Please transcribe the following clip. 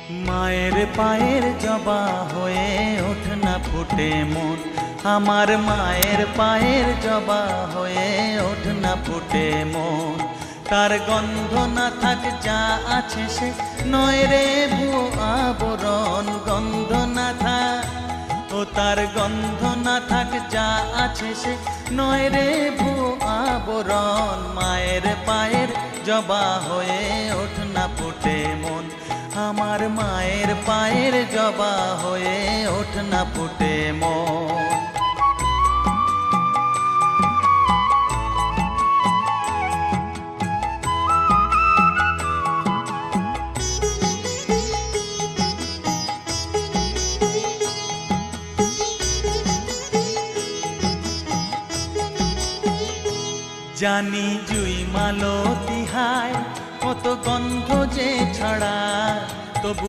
মায়ের পায়ের জবা হয়ে ওঠ না ফুটে মন, আমার মায়ের পায়ের জবা হয়ে ওঠ না ফুটে মন। তার গন্ধ না থাক যা আছে সে নয় রে ভুয়ো আবরণ, গন্ধ না থাক ও তার গন্ধ না থাক যা আছে সে নয় রে ভুয়ো আবরণ। মায়ের পায়ের জবা হয়ে ওঠ না ফুটে মন, আমার মায়ের পায়ের জবা হয়ে ওঠ না ফুটে মন। জানি জুই মালতি হায় কত গন্ধ যে ছড়ায়, তবু